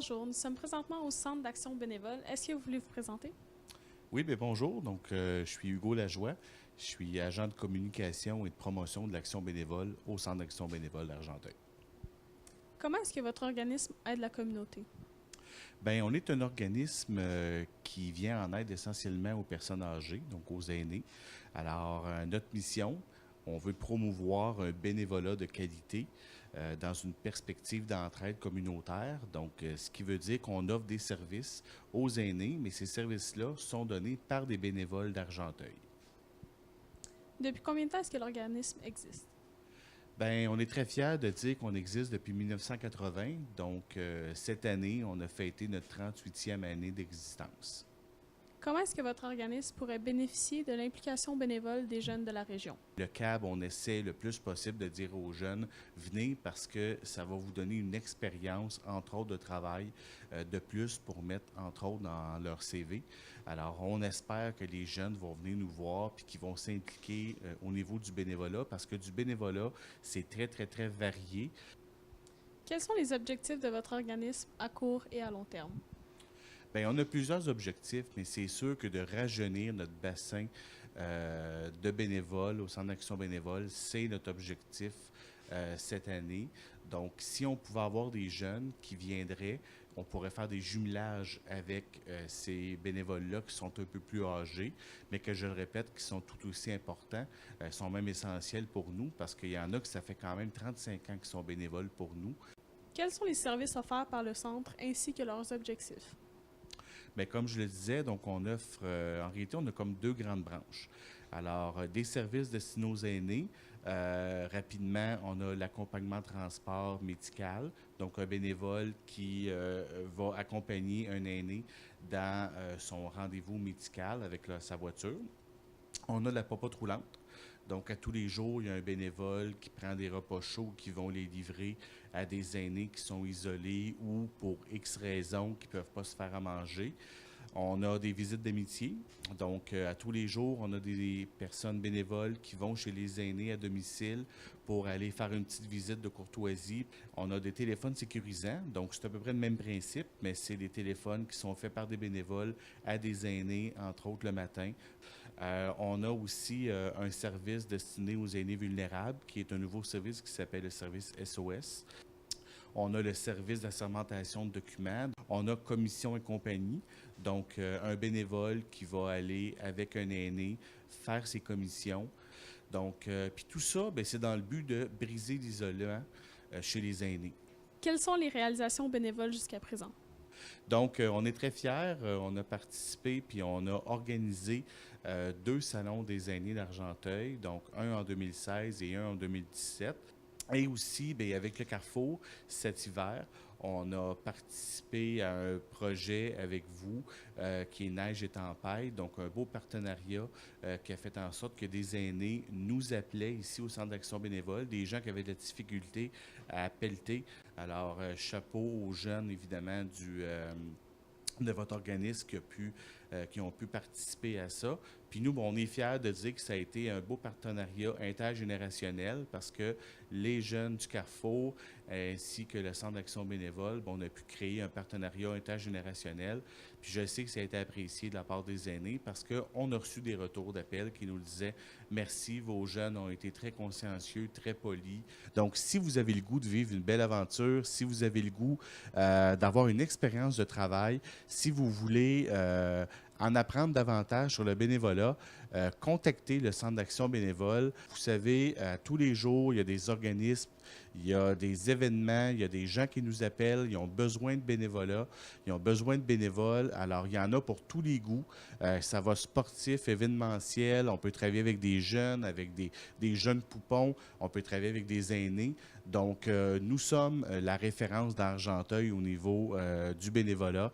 Bonjour, nous sommes présentement au Centre d'action bénévole. Est-ce que vous voulez vous présenter? Oui, bien bonjour. Je suis Hugo Lajoie. Je suis agent de communication et de promotion de l'action bénévole au Centre d'action bénévole d'Argenteuil. Comment est-ce que votre organisme aide la communauté? Bien, on est un organisme qui vient en aide essentiellement aux personnes âgées, donc aux aînés. Alors, notre mission, on veut promouvoir un bénévolat de qualité dans une perspective d'entraide communautaire. Ce qui veut dire qu'on offre des services aux aînés, mais ces services-là sont donnés par des bénévoles d'Argenteuil. Depuis combien de temps est-ce que l'organisme existe? Bien, on est très fiers de dire qu'on existe depuis 1980. Cette année, on a fêté notre 38e année d'existence. Comment est-ce que votre organisme pourrait bénéficier de l'implication bénévole des jeunes de la région? Le CAB, on essaie le plus possible de dire aux jeunes, venez parce que ça va vous donner une expérience, entre autres, de travail de plus pour mettre, entre autres, dans leur CV. Alors, on espère que les jeunes vont venir nous voir puis qu'ils vont s'impliquer au niveau du bénévolat parce que du bénévolat, c'est très, très, très varié. Quels sont les objectifs de votre organisme à court et à long terme? Bien, on a plusieurs objectifs, mais c'est sûr que de rajeunir notre bassin de bénévoles au Centre d'action bénévole, c'est notre objectif cette année. Donc, si on pouvait avoir des jeunes qui viendraient, on pourrait faire des jumelages avec ces bénévoles-là qui sont un peu plus âgés, mais que je le répète, qui sont tout aussi importants, sont même essentiels pour nous, parce qu'il y en a que ça fait quand même 35 ans qu'ils sont bénévoles pour nous. Quels sont les services offerts par le centre ainsi que leurs objectifs? Bien, comme je le disais, donc on offre, en réalité, on a comme deux grandes branches. Alors, des services destinés aux aînés. Rapidement, on a l'accompagnement transport médical, donc un bénévole qui va accompagner un aîné dans son rendez-vous médical avec sa voiture. On a la popote roulante. Donc, à tous les jours, il y a un bénévole qui prend des repas chauds qui vont les livrer à des aînés qui sont isolés ou pour X raisons qui ne peuvent pas se faire à manger. On a des visites d'amitié. Donc, à tous les jours, on a des personnes bénévoles qui vont chez les aînés à domicile pour aller faire une petite visite de courtoisie. On a des téléphones sécurisants. Donc, c'est à peu près le même principe, mais c'est des téléphones qui sont faits par des bénévoles à des aînés, entre autres le matin. On a aussi un service destiné aux aînés vulnérables, qui est un nouveau service qui s'appelle le service SOS. On a le service d'assermentation de documents. On a commission et compagnie, donc un bénévole qui va aller avec un aîné faire ses commissions. Puis tout ça, bien, c'est dans le but de briser l'isolement chez les aînés. Quelles sont les réalisations bénévoles jusqu'à présent? Donc, on est très fiers. On a participé puis on a organisé 2 salons des aînés d'Argenteuil, donc un en 2016 et un en 2017. Et aussi, bien, avec le Carrefour, cet hiver, on a participé à un projet avec vous qui est Neige et Tempête, donc un beau partenariat qui a fait en sorte que des aînés nous appelaient ici au Centre d'action bénévole, des gens qui avaient de la difficulté à pelleter. Alors, chapeau aux jeunes, évidemment, de votre organisme qui ont pu participer à ça. Puis nous, bon, on est fiers de dire que ça a été un beau partenariat intergénérationnel parce que les jeunes du Carrefour ainsi que le Centre d'action bénévole, bon, on a pu créer un partenariat intergénérationnel. Puis je sais que ça a été apprécié de la part des aînés parce qu'on a reçu des retours d'appel qui nous disaient « Merci, vos jeunes ont été très consciencieux, très polis. » Donc, si vous avez le goût de vivre une belle aventure, si vous avez le goût d'avoir une expérience de travail, si vous voulez en apprendre davantage sur le bénévolat, contactez le Centre d'action bénévole. Vous savez, tous les jours, il y a des organismes, il y a des événements, il y a des gens qui nous appellent, ils ont besoin de bénévolat, ils ont besoin de bénévoles. Alors, il y en a pour tous les goûts. Ça va sportif, événementiel, on peut travailler avec des jeunes, avec des jeunes poupons, on peut travailler avec des aînés. Donc, nous sommes la référence d'Argenteuil au niveau du bénévolat.